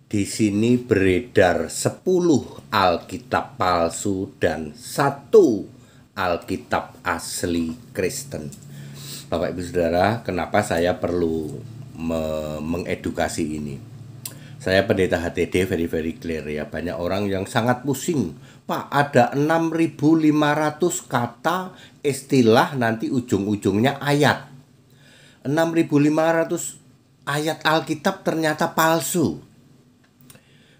Di sini beredar 10 Alkitab palsu dan 1 Alkitab asli Kristen. Bapak Ibu Saudara, kenapa saya perlu mengedukasi ini? Saya pendeta HTD very clear ya. Banyak orang yang sangat pusing. Pak, ada 6.500 kata istilah, nanti ujung-ujungnya ayat. 6.500 ayat Alkitab ternyata palsu.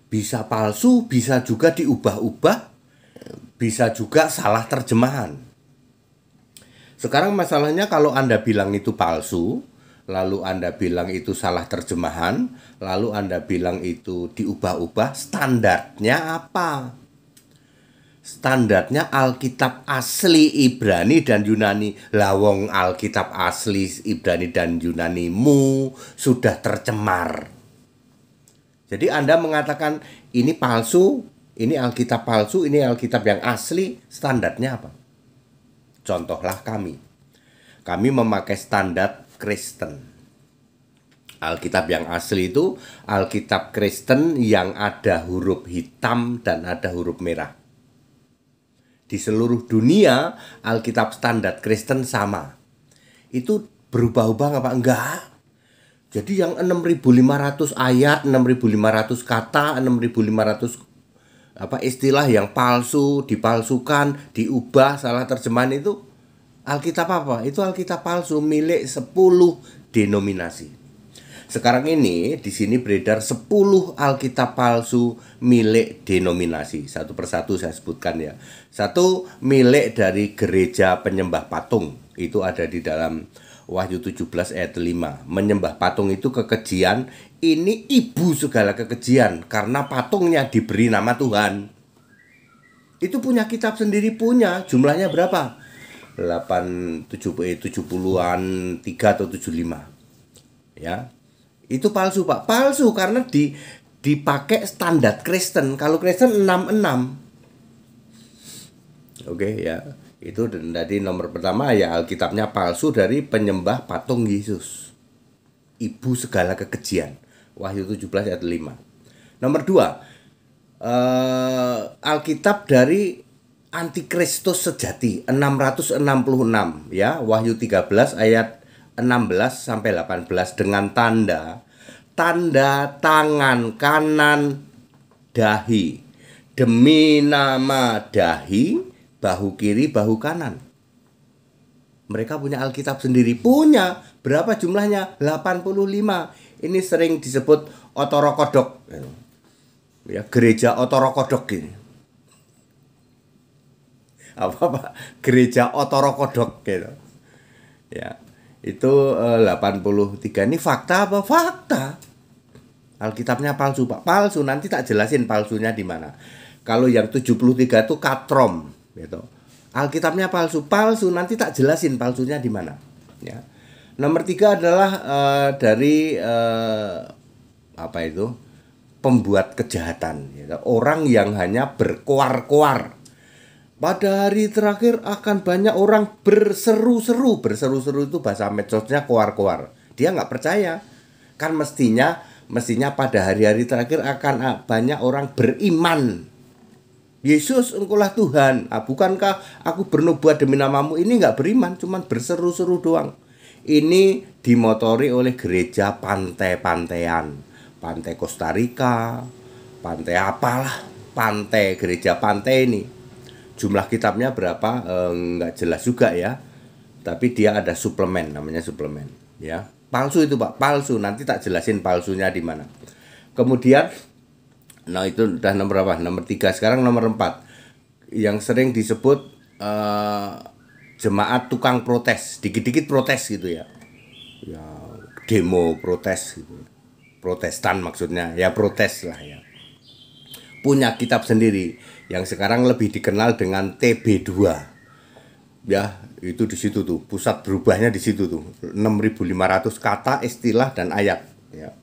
Bisa palsu, bisa juga diubah-ubah, bisa juga salah terjemahan. Sekarang masalahnya kalau Anda bilang itu palsu, lalu Anda bilang itu salah terjemahan, lalu Anda bilang itu diubah-ubah, standarnya apa? Standarnya Alkitab asli Ibrani dan Yunani. Lawong Alkitab asli Ibrani dan Yunanimu sudah tercemar. Jadi Anda mengatakan ini palsu, ini Alkitab palsu, ini Alkitab yang asli, standarnya apa? Contohlah kami. Kami memakai standar Kristen. Alkitab yang asli itu Alkitab Kristen yang ada huruf hitam dan ada huruf merah. Di seluruh dunia Alkitab standar Kristen sama. Itu berubah-ubah apa? Enggak. Jadi yang 6.500 ayat, 6.500 kata, 6.500 istilah yang palsu, dipalsukan, diubah, salah terjemahan itu Alkitab apa? Itu Alkitab palsu milik 10 denominasi. Sekarang ini di sini beredar 10 Alkitab palsu milik denominasi. Satu persatu saya sebutkan ya. Satu milik dari gereja penyembah patung. Itu ada di dalam Wahyu 17 ayat 5. Menyembah patung itu kekejian. Ini ibu segala kekejian, karena patungnya diberi nama Tuhan. Itu punya kitab sendiri, punya. Jumlahnya berapa? 70-an 3 atau 75. Ya. Itu palsu, Pak. Palsu karena dipakai standar Kristen. Kalau Kristen 66. Oke ya. Itu tadi nomor pertama ya, Alkitabnya palsu dari penyembah patung Yesus, ibu segala kekejian. Wahyu 17 ayat 5. Nomor 2, Alkitab dari Antikristus sejati 666 ya. Wahyu 13 ayat 16 sampai 18 dengan tanda tangan kanan dahi, demi nama dahi, bahu kiri, bahu kanan. Mereka punya Alkitab sendiri. Punya. Berapa jumlahnya? 85. Ini sering disebut Otorokodok. Ya, gereja Otorokodok ini. Apa Pak? Gereja Otorokodok gitu. Ya. Itu 83. Ini fakta apa? Fakta. Alkitabnya palsu, Pak. Palsu. Nanti tak jelasin palsunya di mana. Kalau yang 73 itu katrom. Gitu. Alkitabnya palsu, nanti tak jelasin palsunya di mana. Ya. Nomor 3 adalah dari pembuat kejahatan. Gitu. Orang yang hanya berkoar-koar. Pada hari terakhir akan banyak orang berseru-seru. Berseru-seru itu bahasa medsosnya koar-koar. Dia nggak percaya. Kan mestinya pada hari-hari terakhir akan banyak orang beriman. Yesus, engkaulah Tuhan. Bukankah aku bernubuat demi namamu? Ini nggak beriman, cuman berseru-seru doang. Ini dimotori oleh gereja pantai-pantaian, pantai Costa Rica, pantai apalah, gereja pantai ini. Jumlah kitabnya berapa? Nggak jelas juga ya. Tapi dia ada suplemen, namanya suplemen. Ya, palsu itu Pak, palsu. Nanti tak jelasin palsunya di mana. Kemudian nah itu udah nomor berapa? Nomor 3. Sekarang nomor 4. Yang sering disebut jemaat tukang protes. Dikit-dikit protes gitu ya. Ya, demo protes gitu. Protestan maksudnya. Ya protes lah ya. Punya kitab sendiri yang sekarang lebih dikenal dengan TB2. Ya, itu di situ tuh. Pusat berubahnya di situ tuh. 6.500 kata, istilah dan ayat ya.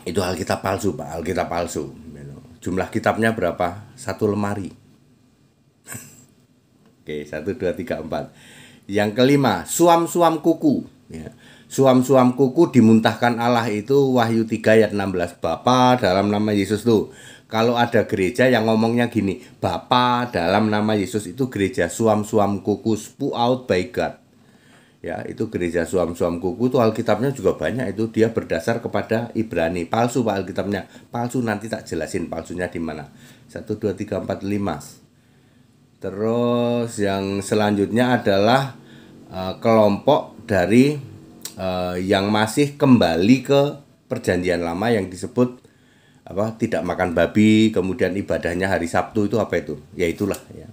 Itu Alkitab palsu, Pak. Alkitab palsu. Jumlah kitabnya berapa? 1 lemari. Oke, 1, 2, 3, 4. Yang kelima, suam-suam kuku. Ya. Suam-suam kuku dimuntahkan Allah itu Wahyu 3 ayat 16. Bapa dalam nama Yesus tuh. Kalau ada gereja yang ngomongnya gini, Bapa dalam nama Yesus, itu gereja suam-suam kuku, spew out by God. Ya, itu gereja suam-suam kuku tuh Alkitabnya juga banyak, itu dia berdasar kepada Ibrani. Palsu Pak Alkitabnya. Palsu, nanti tak jelasin palsunya di mana. 1 2 3 4 5. Terus yang selanjutnya adalah kelompok dari yang masih kembali ke perjanjian lama yang disebut tidak makan babi, kemudian ibadahnya hari Sabtu, itu apa itu? Ya itulah ya.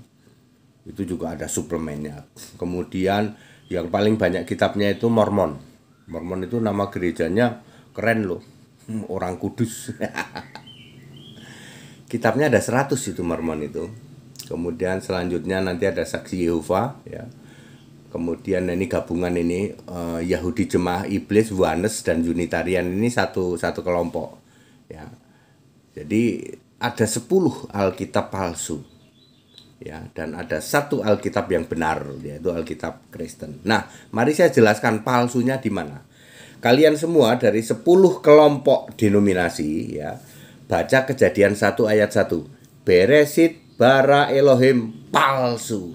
Itu juga ada suplemennya. Kemudian yang paling banyak kitabnya itu Mormon. Mormon itu nama gerejanya keren loh. Orang kudus. Kitabnya ada 100 itu Mormon itu. Kemudian selanjutnya nanti ada Saksi Yehova ya. Kemudian ini gabungan ini Yahudi Jemaah Iblis, Oneness dan Unitarian, ini satu kelompok ya. Jadi ada 10 Alkitab palsu ya, dan ada 1 Alkitab yang benar, yaitu Alkitab Kristen. Nah, mari saya jelaskan palsunya di mana. Kalian semua dari 10 kelompok denominasi ya, baca Kejadian 1 ayat 1. Beresit bara Elohim palsu.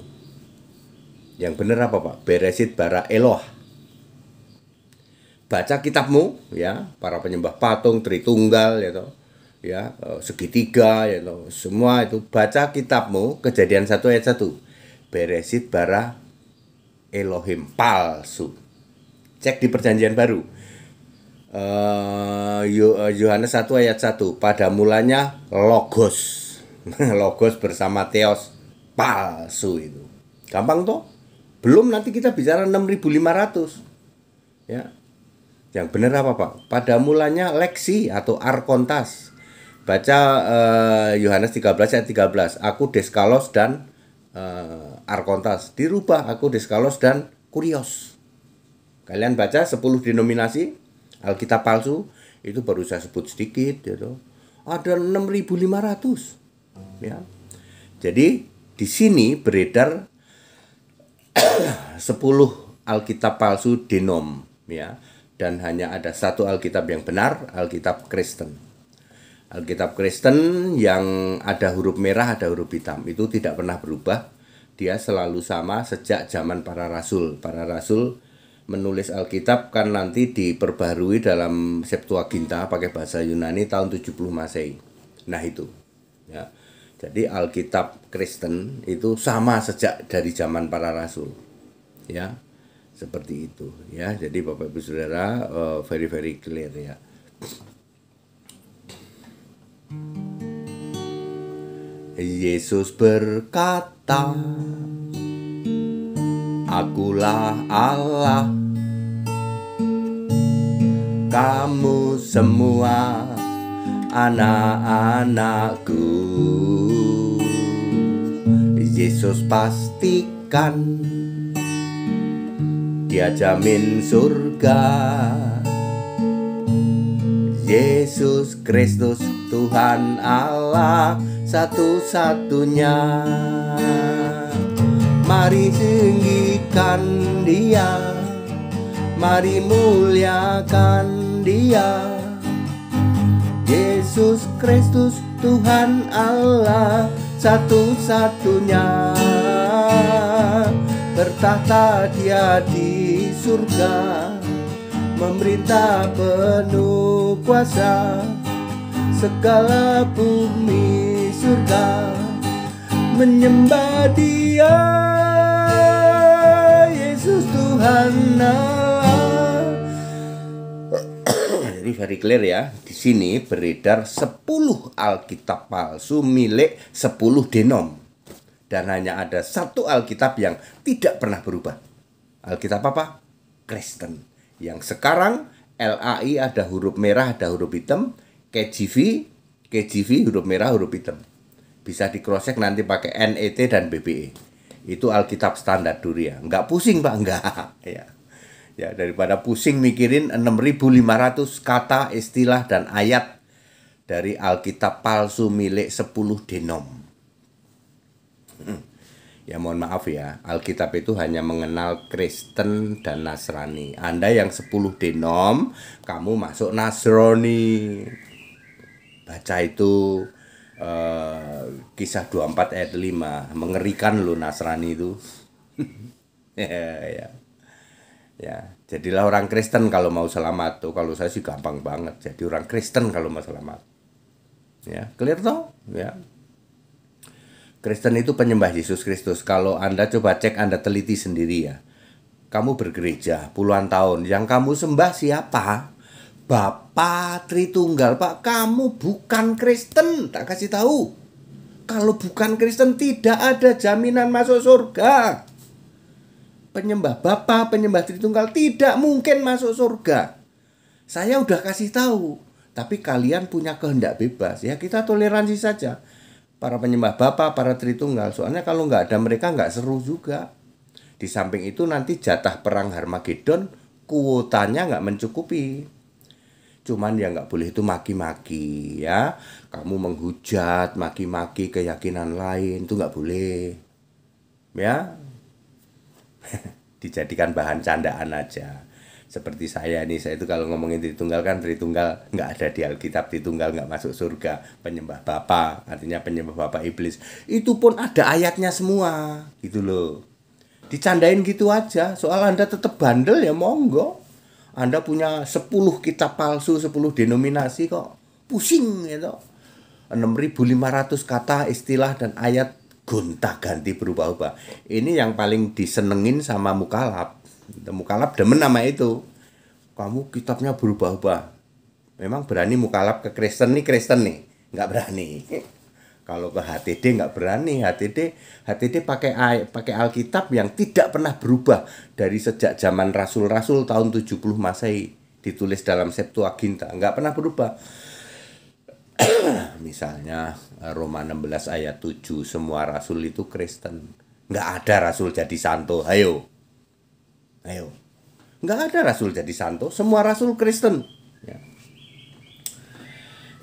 Yang benar apa Pak? Beresit bara Eloh. Baca kitabmu ya, para penyembah patung, Tritunggal ya toh. Ya, segitiga ya toh. Semua itu baca kitabmu Kejadian 1 ayat 1. Beresit bara Elohim palsu. Cek di Perjanjian Baru. Yohanes 1 ayat 1. Pada mulanya Logos. Logos bersama Theos, palsu itu. Gampang toh? Belum nanti kita bicara 6500. Ya. Yang benar apa Pak? Pada mulanya Leksi atau Arkontas. Baca Yohanes 13 ayat 13. Aku Deskalos dan Arkontas. Dirubah aku Deskalos dan Kurios. Kalian baca 10 denominasi Alkitab palsu, itu baru saya sebut sedikit gitu. Ada 6500. Ya. Jadi di sini beredar 10 Alkitab palsu denom ya, dan hanya ada 1 Alkitab yang benar, Alkitab Kristen. Alkitab Kristen yang ada huruf merah, ada huruf hitam, itu tidak pernah berubah. Dia selalu sama sejak zaman para rasul. Para rasul menulis Alkitab kan nanti diperbarui dalam Septuaginta pakai bahasa Yunani tahun 70 Masehi. Nah itu ya. Jadi Alkitab Kristen itu sama sejak dari zaman para rasul. Ya. Seperti itu ya. Jadi Bapak Ibu Saudara, very clear ya. Yesus berkata, Akulah Allah, kamu semua anak-anakku. Yesus pastikan Dia jamin surga. Yesus Kristus Tuhan Allah satu-satunya. Mari tinggikan Dia, mari muliakan Dia. Yesus Kristus Tuhan Allah satu-satunya. Bertahta Dia di surga, memerintah penuh kuasa. Segala bumi surga menyembah Dia. Yesus Tuhan Allah. Jadi very clear ya. Di sini beredar 10 Alkitab palsu milik 10 denom. Dan hanya ada 1 Alkitab yang tidak pernah berubah. Alkitab apa? Kristen. Yang sekarang LAI ada huruf merah, ada huruf hitam. KJV huruf merah, huruf hitam. Bisa di cross check nanti pakai NET dan BBE. Itu Alkitab standar Duria. Enggak pusing Pak, enggak. Ya, daripada pusing mikirin 6500 kata, istilah dan ayat dari Alkitab palsu milik 10 denom. Ya mohon maaf ya, Alkitab itu hanya mengenal Kristen dan Nasrani. Anda yang 10 denom, kamu masuk Nasrani. Baca itu Kisah 24 ayat 5. Mengerikan loh Nasrani itu. Ya. Ya, jadilah orang Kristen kalau mau selamat tuh. Kalau saya sih gampang banget. Jadi orang Kristen kalau mau selamat. Ya, clear toh? Ya. Kristen itu penyembah Yesus Kristus. Kalau Anda coba cek, Anda teliti sendiri ya. Kamu bergereja puluhan tahun, yang kamu sembah siapa? Bapa Tritunggal. Pak, kamu bukan Kristen, tak kasih tahu. Kalau bukan Kristen tidak ada jaminan masuk surga. Penyembah Bapa, penyembah Tritunggal tidak mungkin masuk surga. Saya udah kasih tahu, tapi kalian punya kehendak bebas. Ya kita toleransi saja. Para penyembah Bapa, para Tritunggal. Soalnya kalau nggak ada mereka nggak seru juga. Di samping itu nanti jatah perang Harmagedon kuotanya nggak mencukupi. Cuman ya nggak boleh itu maki-maki ya. Kamu menghujat, maki-maki keyakinan lain itu nggak boleh. Ya, dijadikan bahan candaan aja. Seperti saya nih, saya itu kalau ngomongin Tritunggal kan Tritunggal nggak ada di Alkitab, Tritunggal nggak masuk surga. Penyembah Bapa, artinya penyembah Bapa iblis. Itu pun ada ayatnya semua, gitu loh. Dicandain gitu aja, soal Anda tetap bandel ya monggo. Anda punya 10 kitab palsu, 10 denominasi kok. Pusing gitu. 6.500 kata, istilah, dan ayat gonta-ganti berubah-ubah. Ini yang paling disenengin sama mukalaf. Mukalaf demen nama itu. Kamu kitabnya berubah-ubah. Memang berani mukalaf ke Kristen nih, nggak berani. Kalau ke HTD nggak berani. HTD pakai Alkitab yang tidak pernah berubah dari sejak zaman Rasul-Rasul tahun 70 Masehi, ditulis dalam Septuaginta, nggak pernah berubah. Misalnya Roma 16 ayat 7, semua rasul itu Kristen. Nggak ada rasul jadi santo. Ayo. Nggak ada rasul jadi santo, semua rasul Kristen. Ya.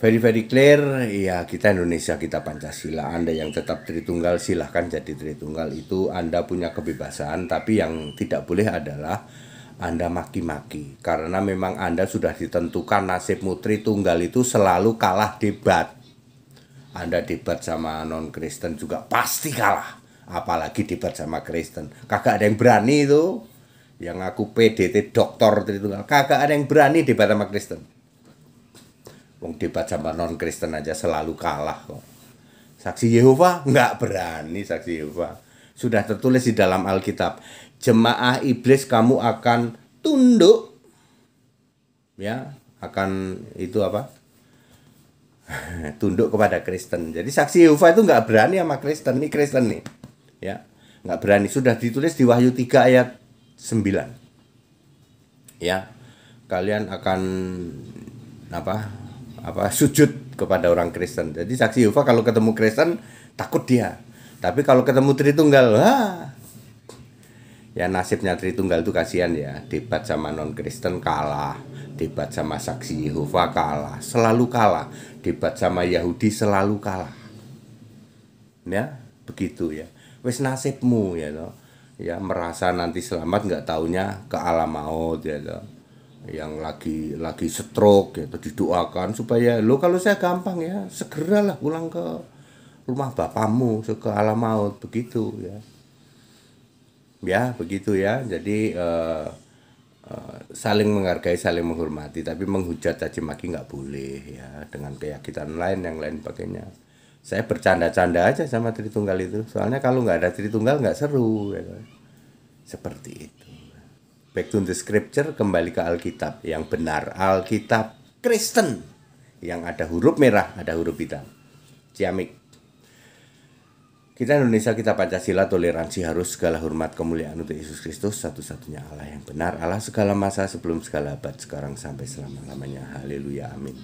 Very clear. Ya, kita Indonesia, kita Pancasila. Anda yang tetap Tritunggal silahkan jadi Tritunggal, itu Anda punya kebebasan. Tapi yang tidak boleh adalah Anda maki-maki, karena memang Anda sudah ditentukan nasibmu. Tritunggal itu selalu kalah debat. Anda debat sama non-Kristen juga pasti kalah, apalagi debat sama Kristen. Kagak ada yang berani itu. Yang aku PDT doktor Tritunggal, kagak ada yang berani debat sama Kristen. Wong debat sama non-Kristen aja selalu kalah kok. Saksi Yehova nggak berani, saksi Yehova. Sudah tertulis di dalam Alkitab, jemaah iblis kamu akan tunduk. Ya, akan itu apa? Tunduk kepada Kristen. Jadi saksi Yehova itu nggak berani sama Kristen. Ini Kristen nih. Ya, nggak berani. Sudah ditulis di Wahyu 3 ayat 9. Ya, kalian akan sujud kepada orang Kristen. Jadi saksi Yehova kalau ketemu Kristen takut dia. Tapi kalau ketemu Tritunggal, ya nasibnya Tritunggal itu kasihan ya. Debat sama non-Kristen kalah, debat sama saksi Yehova kalah, selalu kalah. Debat sama Yahudi selalu kalah. Ya, begitu ya. Wes nasibmu ya toh. Ya merasa nanti selamat, nggak taunya ke alam maut ya toh. Yang lagi stroke gitu, didoakan supaya lo, kalau saya gampang ya, segeralah pulang ke rumah bapamu, ke alam maut, begitu ya. Ya begitu ya. Jadi saling menghargai, saling menghormati, tapi menghujat caci maki nggak boleh ya, dengan keyakinan lain yang lain pakainya. Saya bercanda-canda aja sama Tritunggal itu, soalnya kalau nggak ada Tritunggal nggak seru ya. Seperti itu. Back to the scripture, kembali ke Alkitab yang benar, Alkitab Kristen yang ada huruf merah, ada huruf hitam. Ciamik. Kita Indonesia, kita Pancasila, toleransi, harus segala hormat kemuliaan untuk Yesus Kristus, satu-satunya Allah yang benar, Allah segala masa, sebelum segala abad, sekarang sampai selama-lamanya. Haleluya, amin.